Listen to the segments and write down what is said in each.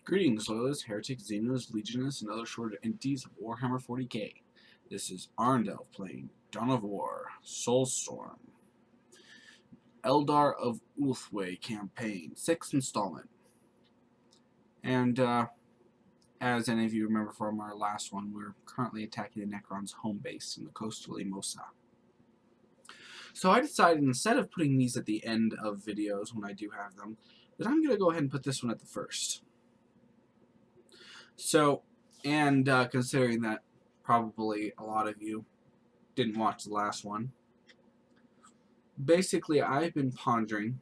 Greetings, Loyalists, Heretics, Xenos, Legionists, and other shorted entities of Warhammer 40k. This is Arndel playing Dawn of War, Soulstorm, Eldar of Ulthwe campaign, 6th installment. And as any of you remember from our last one, we're currently attacking the Necron's home base in the coastal Emosa. So I decided, instead of putting these at the end of videos when I do have them, that I'm going to go ahead and put this one at the first. So, and considering that probably a lot of you didn't watch the last one, basically I've been pondering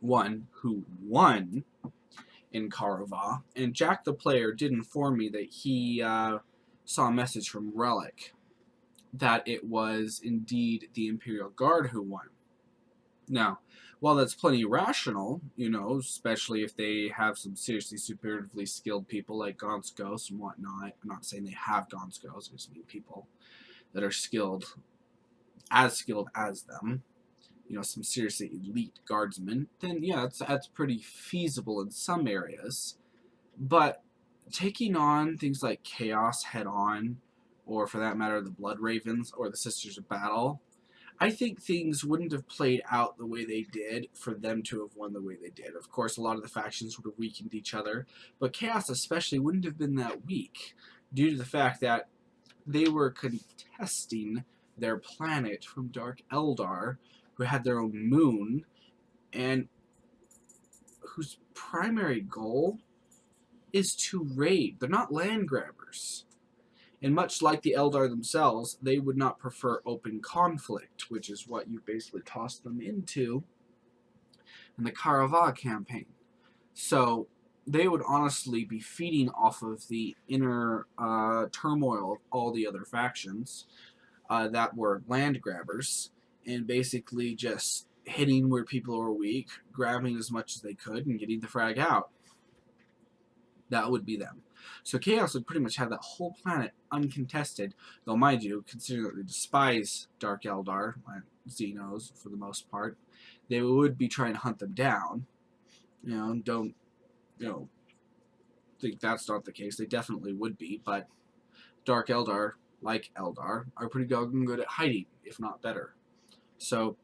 one who won in Kaurava, and Jack the player did inform me that he saw a message from Relic that it was indeed the Imperial Guard who won. Now, while that's plenty rational, you know, especially if they have some seriously superiorly skilled people like Gonskos and whatnot. I'm not saying they have Gonskos, I just mean people that are skilled as them, you know, some seriously elite guardsmen, then yeah, that's pretty feasible in some areas. But taking on things like Chaos head on, or for that matter, the Blood Ravens or the Sisters of Battle, I think things wouldn't have played out the way they did for them to have won the way they did. Of course, a lot of the factions would have weakened each other, but Chaos especially wouldn't have been that weak due to the fact that they were contesting their planet from Dark Eldar, who had their own moon, and whose primary goal is to raid. They're not land grabbers. And much like the Eldar themselves, they would not prefer open conflict, which is what you basically tossed them into in the Kaurava campaign. So they would honestly be feeding off of the inner turmoil of all the other factions that were land grabbers, and basically just hitting where people are weak, grabbing as much as they could, and getting the frag out. That would be them. So Chaos would pretty much have that whole planet uncontested, though mind you, considering that they despise Dark Eldar, Xenos for the most part, they would be trying to hunt them down. You know, don't, you know, think that's not the case. They definitely would be, but Dark Eldar, like Eldar, are pretty doggone good at hiding, if not better. So,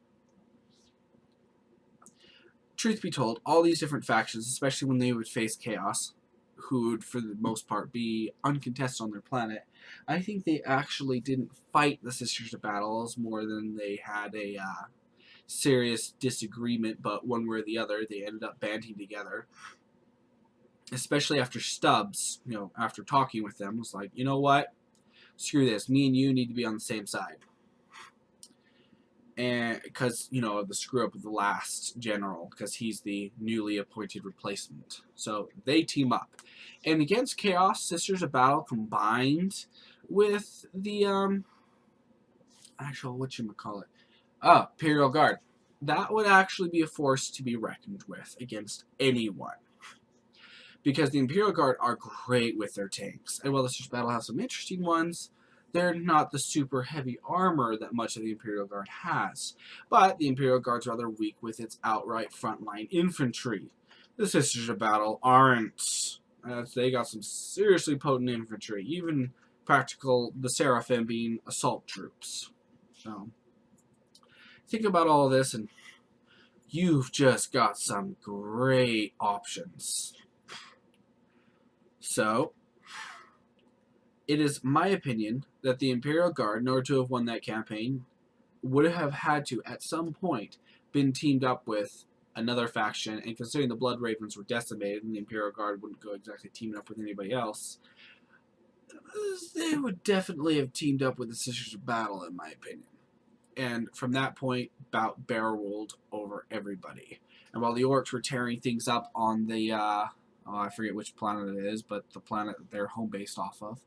truth be told, all these different factions, especially when they would face Chaos, who would, for the most part, be uncontested on their planet, I think they actually didn't fight the Sisters of Battles more than they had a serious disagreement, but one way or the other, they ended up banding together. Especially after Stubbs, you know, after talking with them, was like, you know what? Screw this. Me and you need to be on the same side. And because, you know, of the screw up of the last general, because he's the newly appointed replacement. So they team up. And against Chaos, Sisters of Battle combined with the actual, whatchamacallit? Imperial Guard. That would actually be a force to be reckoned with against anyone. Because the Imperial Guard are great with their tanks. And while the Sisters of Battle have some interesting ones, they're not the super heavy armor that much of the Imperial Guard has. But the Imperial Guard's rather weak with its outright frontline infantry. The Sisters of Battle aren't. They got some seriously potent infantry, even practical, the Seraphim being assault troops. So, think about all this and you've just got some great options. So, it is my opinion that the Imperial Guard, in order to have won that campaign, would have had to, at some point, been teamed up with another faction, and considering the Blood Ravens were decimated and the Imperial Guard wouldn't go exactly teaming up with anybody else, they would definitely have teamed up with the Sisters of Battle, in my opinion. And from that point, about barrel-rolled over everybody. And while the Orcs were tearing things up on the, I forget which planet it is, but the planet that they're home-based off of,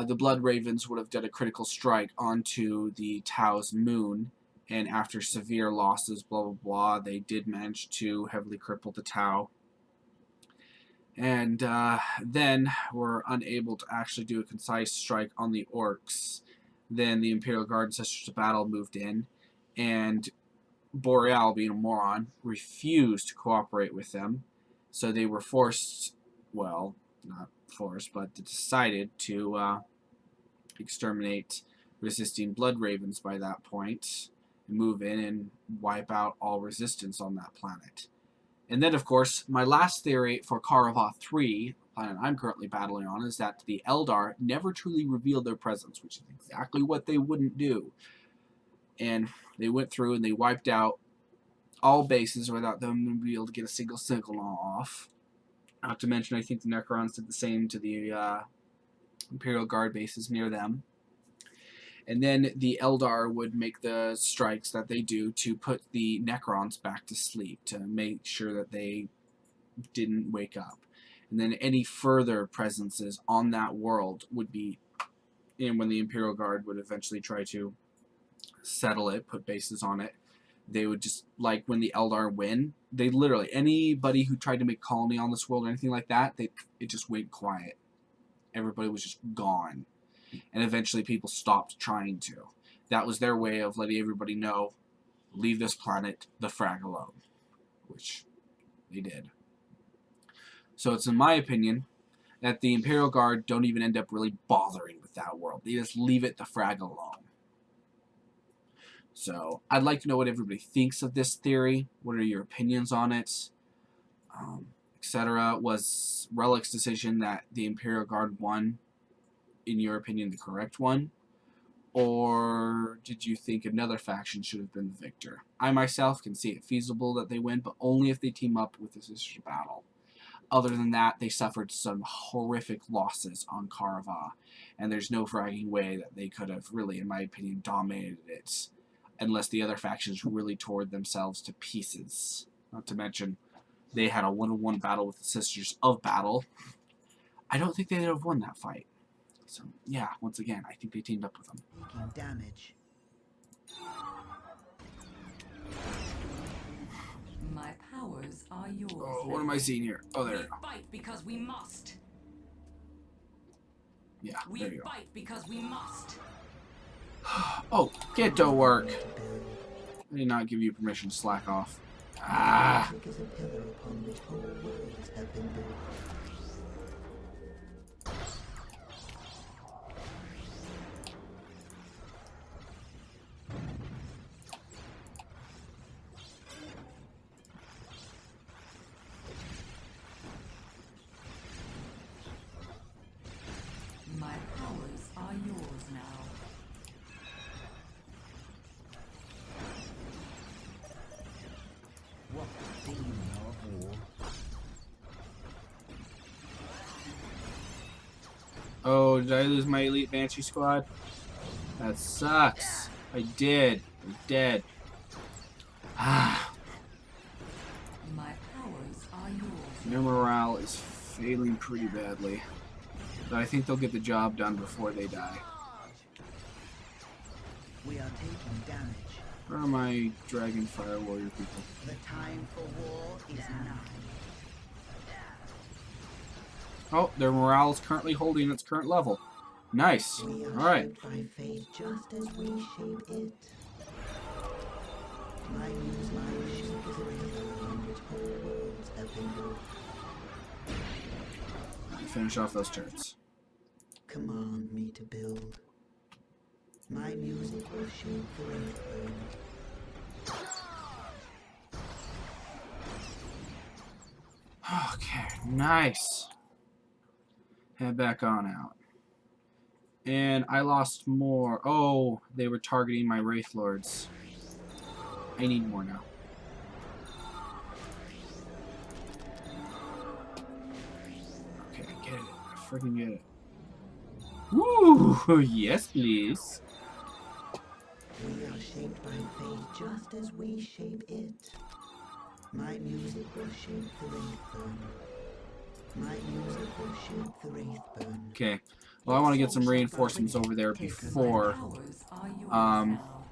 the Blood Ravens would have done a critical strike onto the Tau's moon, and after severe losses, blah, blah, blah, they did manage to heavily cripple the Tau. And then were unable to actually do a concise strike on the Orcs. Then the Imperial Guard and Sisters of Battle moved in, and Boreal, being a moron, refused to cooperate with them, So they were forced, well, not forced, but decided to exterminate resisting blood ravens by that point, and move in and wipe out all resistance on that planet. And then, of course, my last theory for Kaurava 3, the planet I'm currently battling on, is that the Eldar never truly revealed their presence, which is exactly what they wouldn't do. And they went through and they wiped out all bases without them being able to get a single signal off. Not to mention, I think the Necrons did the same to the Imperial Guard bases near them. And then the Eldar would make the strikes that they do to put the Necrons back to sleep, to make sure that they didn't wake up. And then any further presences on that world would be, and when the Imperial Guard would eventually try to settle it, put bases on it, they would just, like when the Eldar win, they literally, anybody who tried to make colony on this world or anything like that, it just went quiet. Everybody was just gone. And eventually people stopped trying to. That was their way of letting everybody know, leave this planet the frag alone. Which they did. So it's in my opinion that the Imperial Guard don't even end up really bothering with that world. They just leave it the frag alone. So I'd like to know what everybody thinks of this theory. What are your opinions on it? Etc. Was Relic's decision that the Imperial Guard won, in your opinion, the correct one? Or did you think another faction should have been the victor? I myself can see it feasible that they win, but only if they team up with the Sisters of Battle. Other than that, they suffered some horrific losses on Kaurava, and there's no fragging way that they could have really, in my opinion, dominated it, unless the other factions really tore themselves to pieces. Not to mention, they had a one-on-one battle with the Sisters of Battle. I don't think they would have won that fight. So, yeah, once again, I think they teamed up with them. Damage. My powers are yours. Oh, what am I seeing here? Oh, there we go. We fight because we must. Yeah, We there you go. fight because we must. Oh, get to work. I did not give you permission to slack off. Ah! Music is a pillar upon which whole worlds have been built. My powers are yours now. What demon of war? Oh, did I lose my elite Banshee squad? That sucks. I did. I'm dead. Ah. My powers are yours. Their morale is failing pretty badly. But I think they'll get the job done before they die. We are taking damage. Where are my Dragon Fire Warrior people? The time for war is nigh. Oh, their morale is currently holding its current level. Nice. We are Alright. shaped by fate just as we shape it. My muse, my ship is a pillar on which whole worlds have been built. Finish off those turrets. Command me to build. My music will shape the earth. Okay, nice. Head back on out. And I lost more. Oh, they were targeting my Wraith Lords. I need more now. Okay, I get it. I freaking get it. Woo! Yes, please. We are shaped by fate just as we shape it. My music will shape the Wraithburn. My music will shape the Wraithburn. Okay. Well, I want to get some reinforcements over there before Powers are yours um now.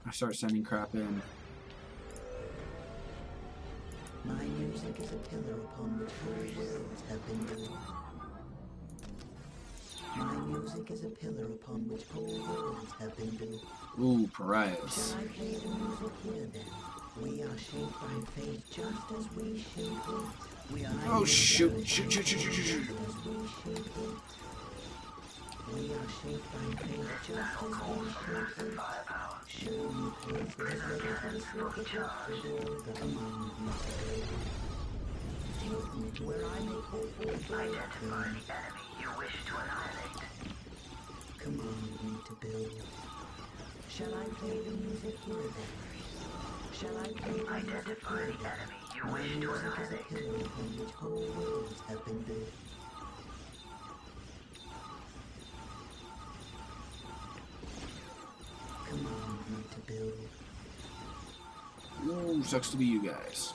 I start sending crap in. My music is a pillar upon which whole worlds have been built. My music is a pillar upon which whole worlds have been built. Ooh, pariahs. Shall I play the music here then? We are shaped by fate just as we shape it. We are Oh, shoot. Shoot, shoot, shoot, shoot, shoot, shoot. We are shaped by fate just as we shape it. Show me places where the place will be charged. The command me to build. Take me to where I may fulfill your Identify the enemy you wish to annihilate. Command me to build. Shall I play the music here then? Shall I play the music Identify here the then? enemy you My wish to music is a annihilate. pillar upon which whole worlds have been built. Command me to build. Ooh, sucks to be you guys.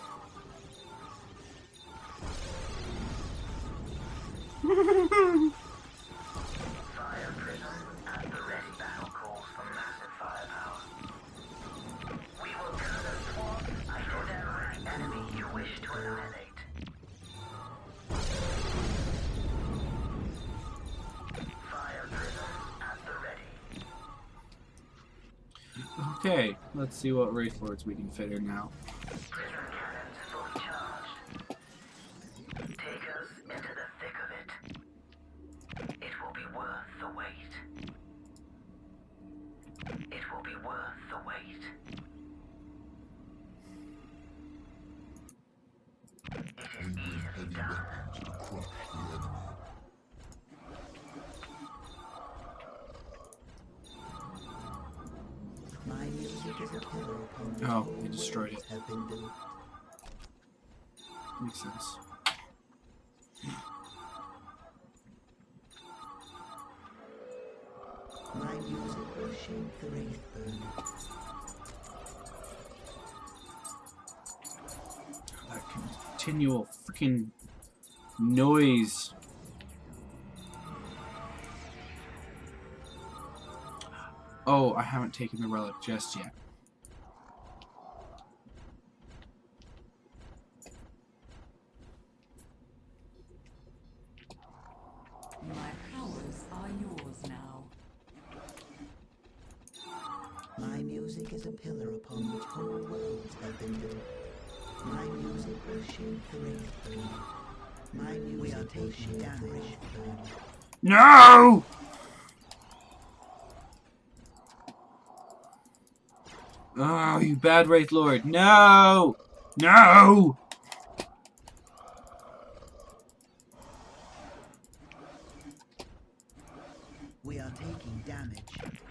Fire prism at the ready. Battle calls for massive firepower. We will gather swarms. Identify the enemy you wish to annihilate. Fire prism at the ready. Okay, let's see what Wraith Lords we can fit in now. Prism cannons fully charged. Take us into the thick of it. It will be worth the wait. It will be worth the wait. It is easily done. My music is a pillar upon which Oh, whole they destroyed worlds it. have been built. Makes sense. My music will shape the Wraithburn. That continual freaking noise. Oh, I haven't taken the relic just yet. My powers are yours now. My music is a pillar upon which whole worlds have been built. My music will shape the Wraithburn. My music will shape the Wraithburn. No! Oh, you bad Wraith Lord. No! No! We are taking damage.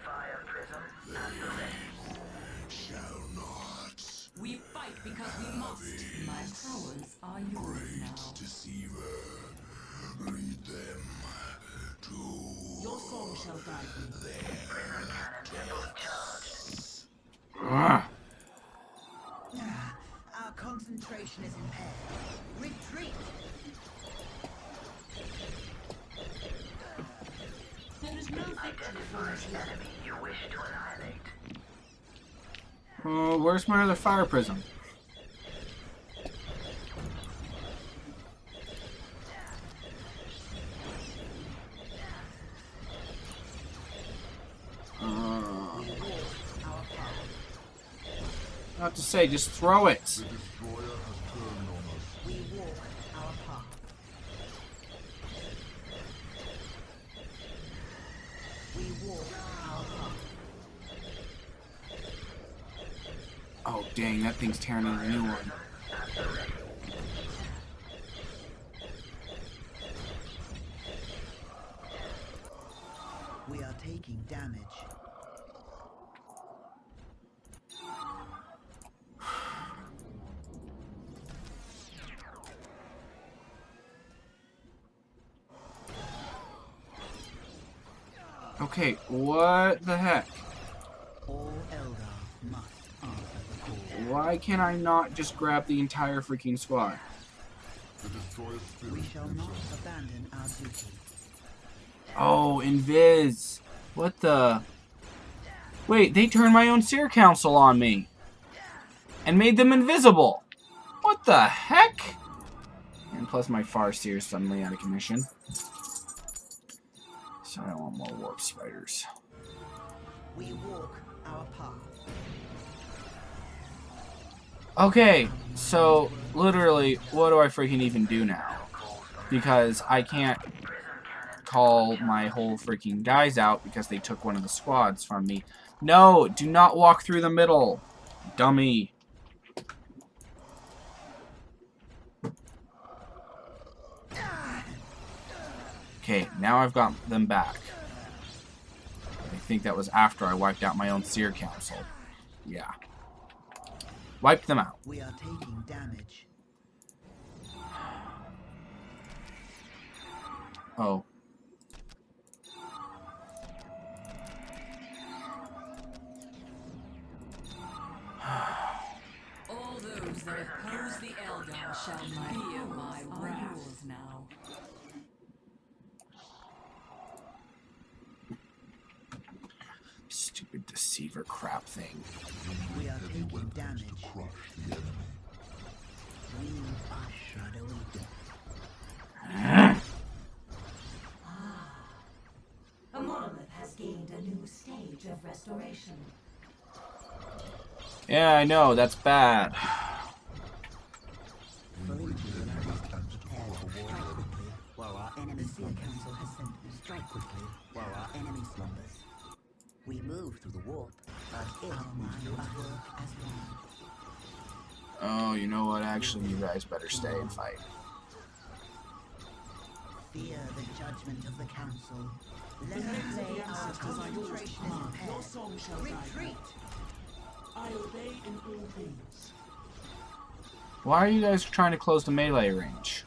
Fire prism at the ready. We fight because we must. My powers are yours now. Your song shall guide me. Prism cannons fully charged. Ah. Our concentration is impaired. Retreat! There is no victory for Identify us the here. enemy you wish to annihilate. Oh, where's my other fire prism? Not to say, just throw it. We walk our path. We walk our path. Oh, dang, that thing's tearing into a new one. We are taking damage. Okay, what the heck? All Eldar must answer the call. Why can I not just grab the entire freaking squad? We shall not abandon our duty. Oh, invis. What the? Wait, they turned my own Seer Council on me. And made them invisible. What the heck? And plus my Farseer is suddenly out of commission. So I don't want more warp spiders. We walk our path. Okay, so literally, what do I freaking even do now? Because I can't call my whole freaking guys out because they took one of the squads from me. No, do not walk through the middle, dummy. Okay, now I've got them back. I think that was after I wiped out my own Seer Council. Yeah. Wiped them out. We are taking damage. Oh. All those that oppose the Eldar shall feel my wrath. Yours now. Stupid deceiver crap thing. We are taking damage. We are shadowy death. A monolith has gained a new stage of restoration. Yeah, I know, that's bad. While our enemy Seer Council has sent strike quickly while our enemy slumbers. We move through the warp, but our minds work as one. Oh, you know what? Actually, you guys better stay and fight. Fear the judgment of the council. Let us lay our concentration is impaired. Retreat! I obey in all things. Why are you guys trying to close the melee range?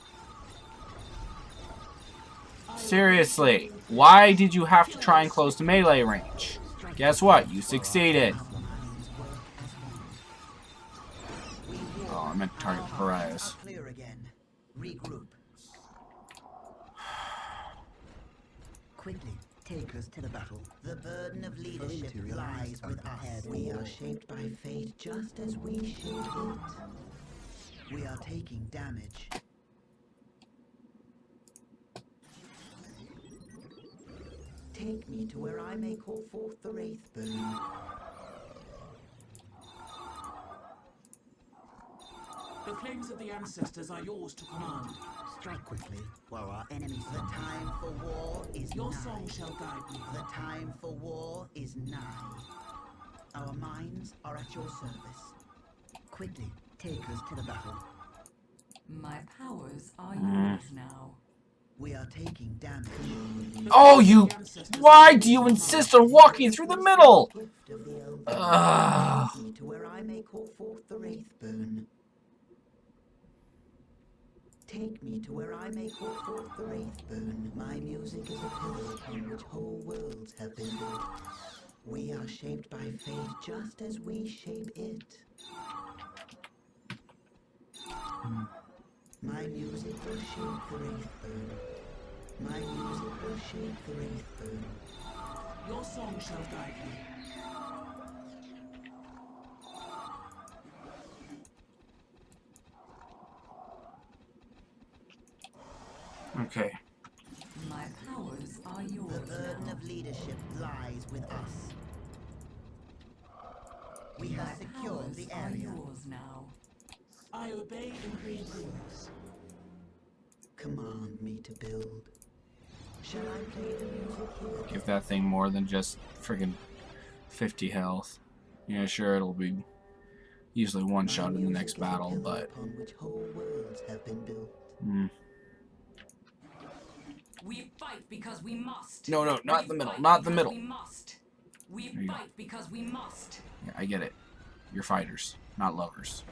Seriously, why did you have to try and close the melee range? Guess what? You succeeded. Oh, I meant to target the pariahs. Clear again. Regroup. Quickly, take us to the battle. The burden of leadership lies with us. We are shaped by fate just as we shape it. We are taking damage. Take me to where I may call forth the Wraith Burn. The flames of the ancestors are yours to command. Strike quickly while our enemies. The time for war is Your nigh. song shall guide me. The time for war is nigh. Our minds are at your service. Quickly, take us to the battle. My powers are yours now. We are taking damage. Oh, you... Why do you insist on walking through the middle? Gift of the Eldar. Ugh. Take me to where I may call forth the Wraith Burn. Take me to where I may call forth the Wraith Burn. My music is a pillar upon which whole worlds have been built. We are shaped by fate just as we shape it. My music will shape the Wraith Burn. My music will shape the Wraith Burn. Your song shall guide me. Okay. My powers are The yours burden now. of leadership lies with us. We have My secured powers the are area. yours now. I obey in all things. Command me to build. Shall I play the music here? Give that thing more than just friggin' 50 health. Yeah, sure, it'll be usually one shot in the next battle, but... Upon which whole worlds have been built. We fight because we must. No, no, not We the middle, fight not the because middle. We must. We There you go. fight because we must. Yeah, I get it. You're fighters, not lovers.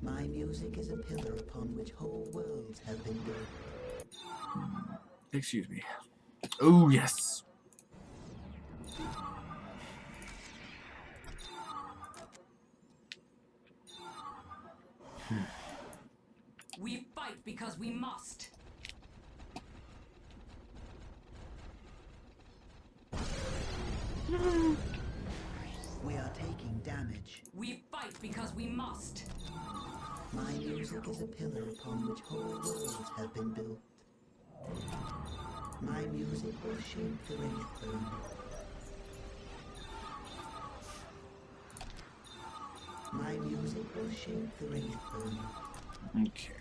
My music is a pillar upon which whole worlds have been built. Excuse me. Oh, yes. We fight because we must. We are taking damage. We fight because we must. My music is a pillar upon which whole worlds have been built. My music will shape the Wraithburn. My music will shape the Wraithburn. Okay.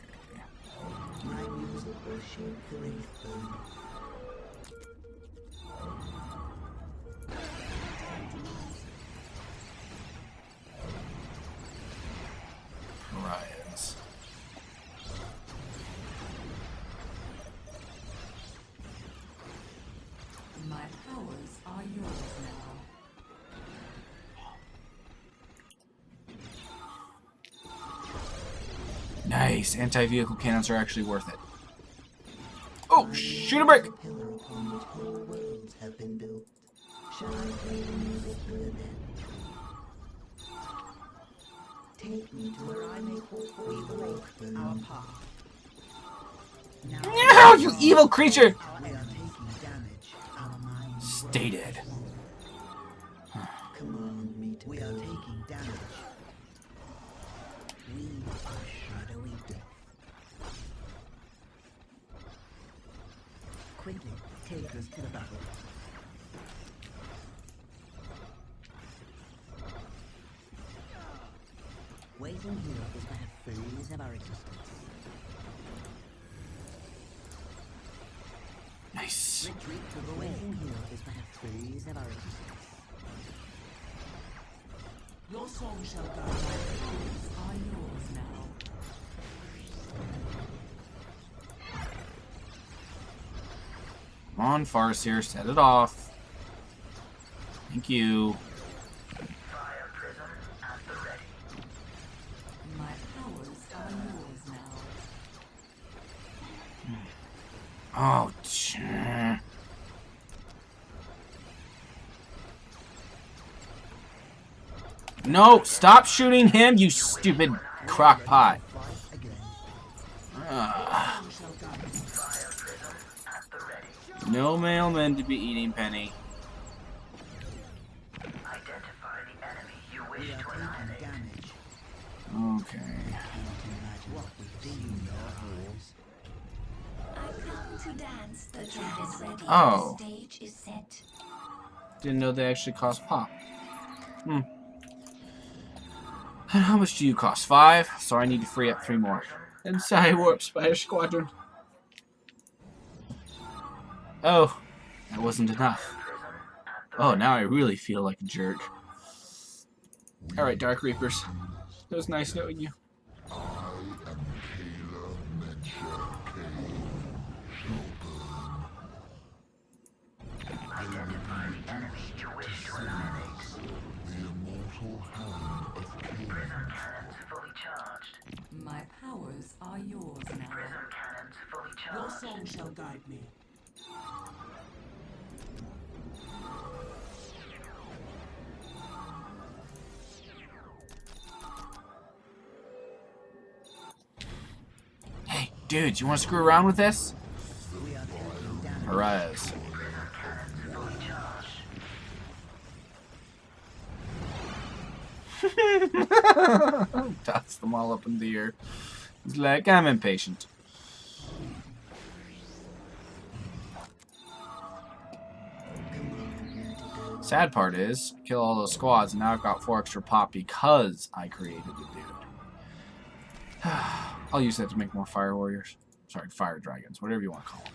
My music will shape the Wraithburn. Ryan's. My powers are yours now. Nice. Anti-vehicle cannons are actually worth it. Oh, shoot a brick! The pillar upon which whole worlds have been built. Shall I play the music here then? Take me to where I may call forth the Wraithburn. Our path. No, you evil creature! We are taking damage. Our minds. Stay dead. Command me to. We are taking damage. We are shadowy death. Quickly, take us to the battle. Waiting here is the freeze of our existence. Nice. Retreat to the waiting here is the freeze of our existence. Your song shall go. Are yours now. Come on, Farseer, set it off. Thank you. Fire prism at the ready. My powers are yours now. Oh, no, stop shooting him, you stupid crockpot. Fire prism at the ready. No mailman to be eating, Penny. Identify the enemy you We wish are to taking eliminate. damage. Okay. Cannot imagine what we do you know wars. I come to dance. The track is ready. Oh. The stage is set. Didn't know they actually cost pop. And how much do you cost? 5? So I need to free up 3 more. And Warp Spider Squadron. Oh, that wasn't enough. Oh, now I really feel like a jerk. Alright, Dark Reapers. It was nice knowing you. Identify the enemy you wish to eliminate. Prism cannons fully charged. My powers are yours now. Prism cannons fully Your charged. song shall guide me. Hey, dudes, you want to screw around with this? We are taking damage. Perez. Prism cannons fully charged. Toss them all up in the air. He's like, I'm impatient. Sad part is, kill all those squads, and now I've got 4 extra pop because I created the dude. I'll use that to make more fire warriors. Sorry, fire dragons, whatever you want to call them.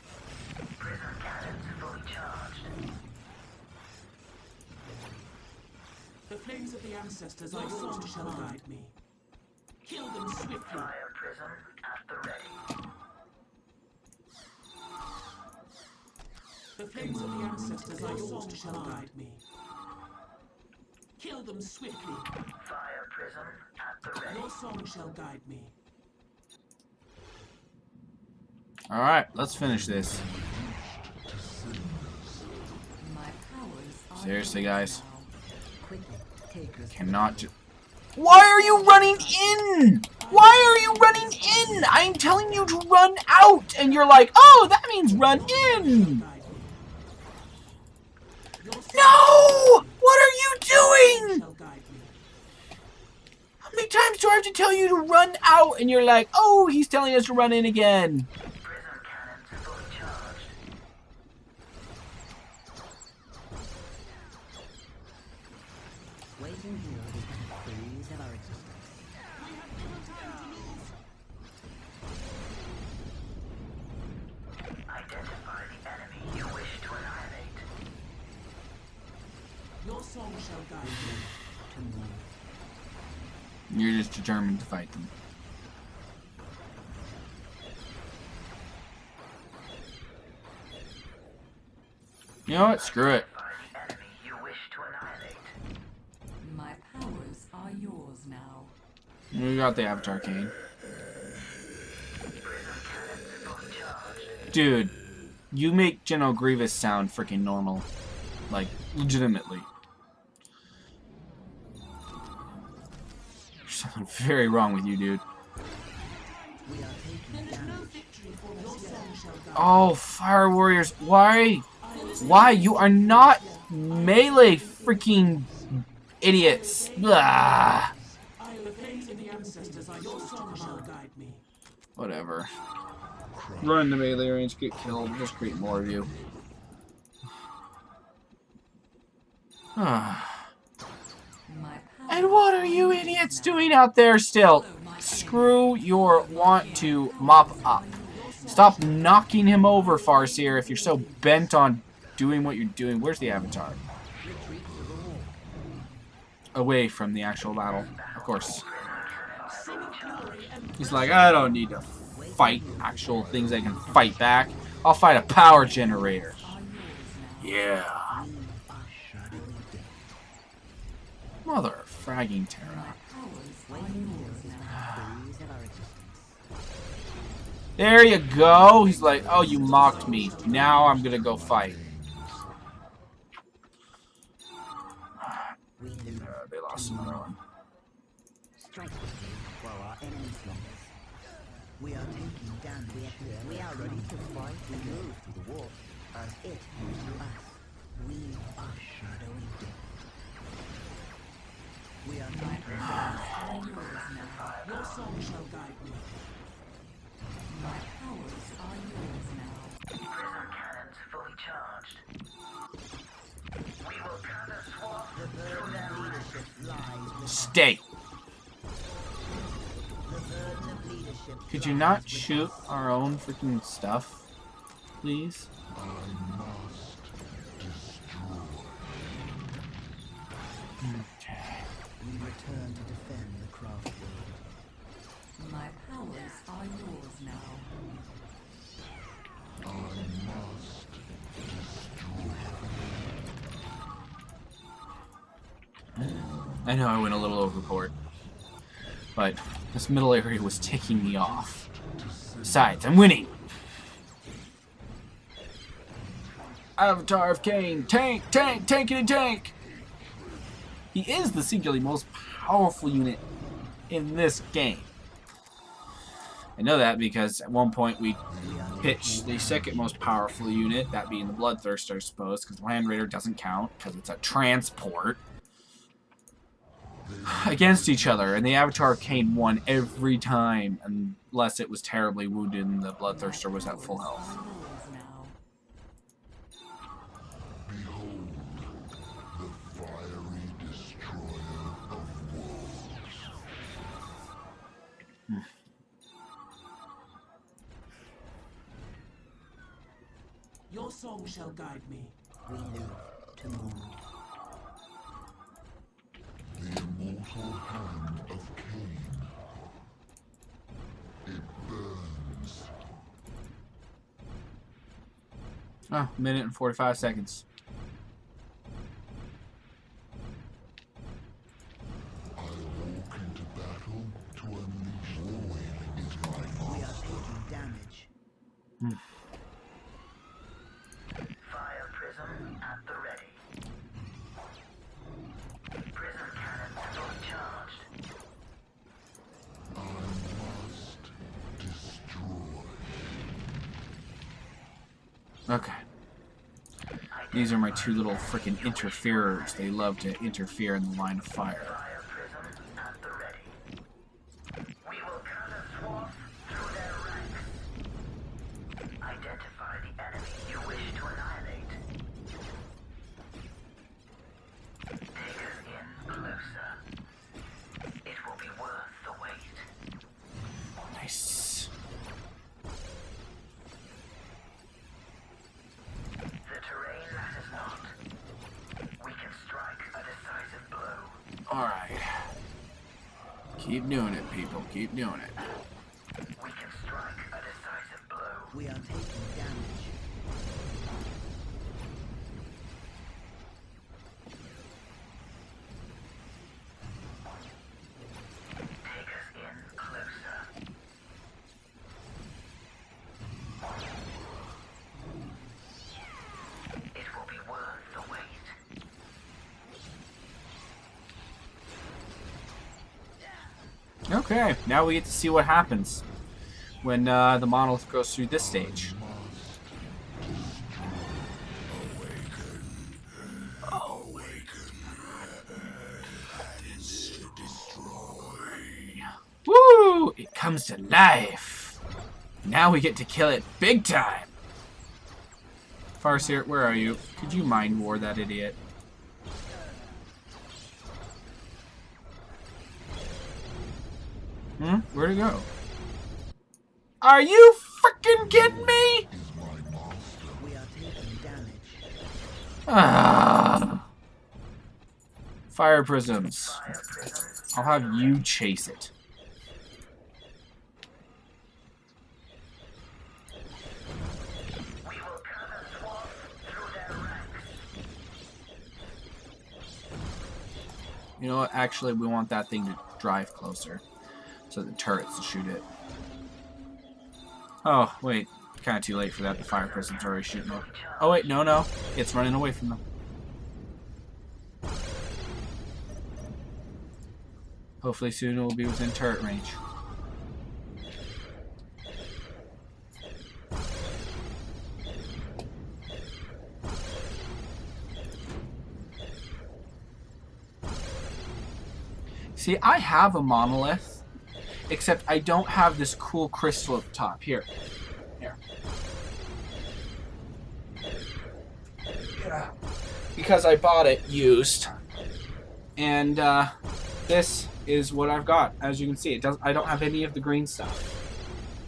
Prism cannons fully charged. The flames of the ancestors are yours to shall guide me. Kill them swiftly. Fire prism at the ready. The flames of the ancestors are yours to shall guide me. Kill them swiftly. Fire prism at the ready. Your song shall guide me. Alright, let's finish this. My powers are Seriously, yours guys. now. Quickly, take us. Cannot ju- Why are you running in? Why are you running in? I'm telling you to run out, and you're like, oh, that means run in. Guide me. Your song No! What are you doing? shall guide me. How many times do I have to tell you to run out? And you're like, oh, he's telling us to run in again. Prism cannons fully charged. Waiting here is the phase of our existence. Identify the enemy you wish to annihilate. Your song shall guide you. You're just determined to fight them. You know what? Screw it. Identify the enemy you wish to annihilate. My powers are yours now. We got the Avatar Cane. Dude, you make General Grievous sound freaking normal. Like, legitimately. There's something very wrong with you, dude. Oh, Fire Warriors, why? Why? You are not melee freaking idiots. Blah. The flames of the ancestors are your song shall guide me. Whatever. Run the melee range, get killed, just create more of you. My And what are you idiots doing out there still? Screw your want to mop up. Stop knocking him over, Farseer, if you're so bent on doing what you're doing. Where's the Avatar? Away from the actual battle, of course. He's like, I don't need to fight actual things I can fight back. I'll fight a power generator. Yeah. Mother of fragging Terra. There you go. He's like, oh, you mocked me. Now I'm gonna go fight. They lost another one. Strike while our enemies slumbers. We are taking damage. We are ready to fight. We move to the war as it moves to us. We are shadowing death. We are not Your song shall guide me. My powers are yours now. Prism cannons fully charged. We will gather swarm through their leadership lies with Stay. the burden of leadership. Could you not shoot our own freaking stuff, please? Okay. We return to defend the craft world. My powers are yours now. I know I went a little overboard, but this middle area was ticking me off. Besides, I'm winning! Avatar of Cain! Tank! Tank! Tankity tank! He is the singularly most powerful unit in this game. I know that because at one point we pitched the second most powerful unit, that being the Bloodthirster, I suppose, because the Land Raider doesn't count, because it's a transport, against each other, and the Avatar of Cain won every time, unless it was terribly wounded and the Bloodthirster was at full health. Yours now. Your song shall guide me. We live to mourn. Oh, minute and 45 seconds. We are taking damage. fire prism at the ready. Prism cannons fully charged. Okay. These are my two little frickin' interferers. They love to interfere in the line of fire. Fire prism at the ready. Identify the enemy you wish to annihilate. Take us in closer. It will be worth the wait. Nice. The terrain matters not. We can strike a decisive blow. Alright. Keep doing it, people. Keep doing it. We can strike a decisive blow. We are taking damage. Take us in closer. It will be worth the wait. Okay, now we get to see what happens when the monolith goes through this stage. Woo! It comes to life. Now we get to kill it big time. Farseer, where are you? Could you mind war that idiot? Where'd it go? Are you freaking kidding me? We are taking damage. Ah. Fire prisms. I'll have you chase it. We will cut a swath through their ranks. You know what? Actually, we want that thing to drive closer. So the turrets to shoot it. Oh, wait. Kind of too late for that. The fire prism's already shooting it. Oh, wait. No, no. It's running away from them. Hopefully soon it will be within turret range. See, I have a monolith, except I don't have this cool crystal at the top. Here. Here. Yeah. Because I bought it used. And this is what I've got. As you can see, I don't have any of the green stuff.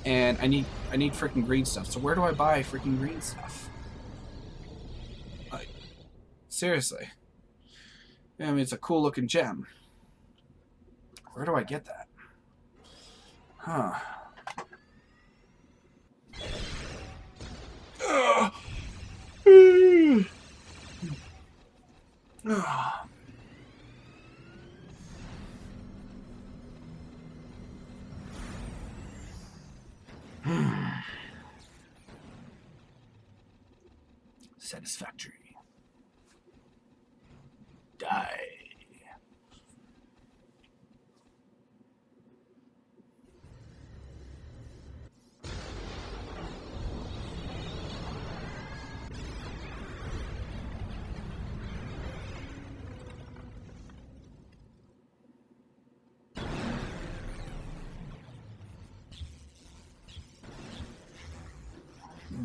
And I need freaking green stuff. So where do I buy freaking green stuff? Like, seriously. I mean, it's a cool looking gem. Where do I get that? Huh. Satisfactory. Die.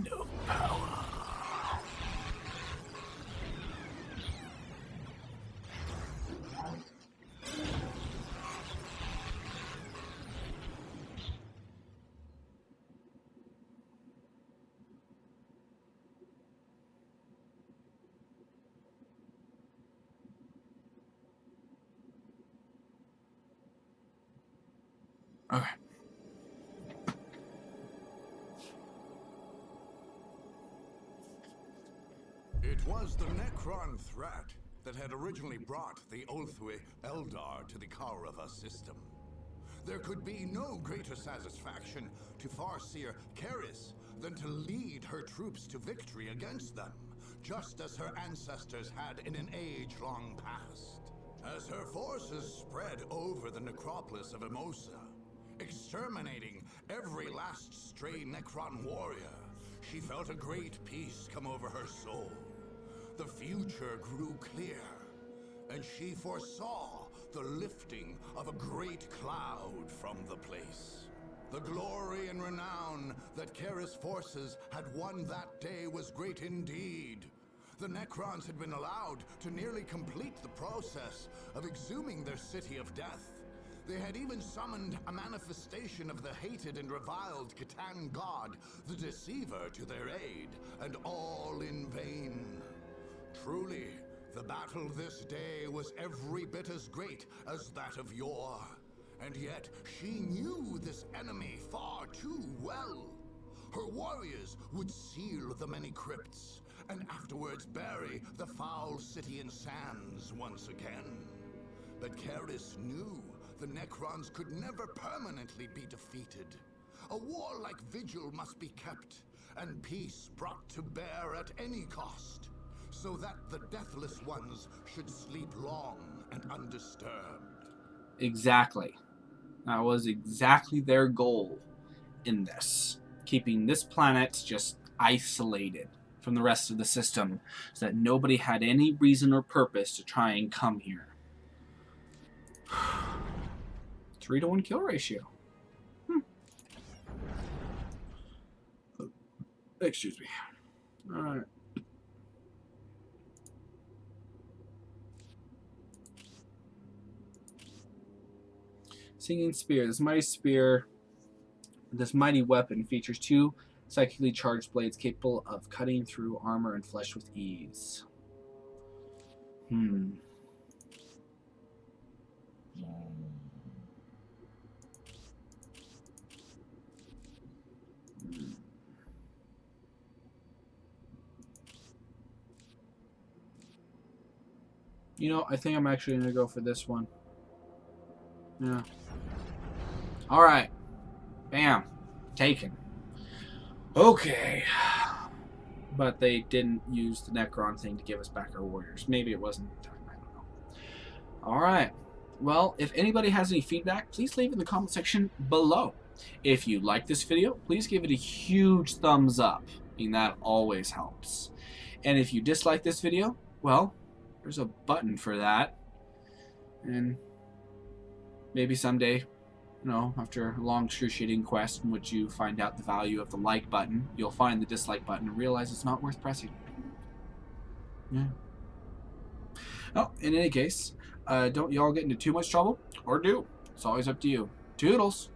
No power. Okay. It was the Necron threat that had originally brought the Ulthwe Eldar to the Kaurava system. There could be no greater satisfaction to Farseer Karis than to lead her troops to victory against them, just as her ancestors had in an age-long past. As her forces spread over the necropolis of Emosa, exterminating every last stray Necron warrior, she felt a great peace come over her soul. The future grew clear, and she foresaw the lifting of a great cloud from the place. The glory and renown that Karis forces had won that day was great indeed. The Necrons had been allowed to nearly complete the process of exhuming their city of death. They had even summoned a manifestation of the hated and reviled Catan god, the Deceiver, to their aid, and all in vain. Truly, the battle this day was every bit as great as that of yore. And yet, she knew this enemy far too well. Her warriors would seal the many crypts, and afterwards bury the foul city in sands once again. But Karis knew the Necrons could never permanently be defeated. A warlike vigil must be kept, and peace brought to bear at any cost, so that the Deathless Ones should sleep long and undisturbed. Exactly. That was exactly their goal in this. Keeping this planet just isolated from the rest of the system so that nobody had any reason or purpose to try and come here. 3-to-1 kill ratio. Excuse me. Alright. Singing Spear. This mighty weapon features 2 psychically charged blades capable of cutting through armor and flesh with ease. You know, I think I'm actually going to go for this one. Yeah. Alright. Bam. Taken. Okay. But they didn't use the Necron thing to give us back our warriors. Maybe it wasn't in time. I don't know. Alright. Well, if anybody has any feedback, please leave it in the comment section below. If you like this video, please give it a huge thumbs up. I mean, that always helps. And if you dislike this video, well, there's a button for that. And maybe someday, you know, after a long excruciating quest in which you find out the value of the like button, you'll find the dislike button and realize it's not worth pressing. Yeah. Oh, in any case, don't y'all get into too much trouble, or do. It's always up to you. Toodles!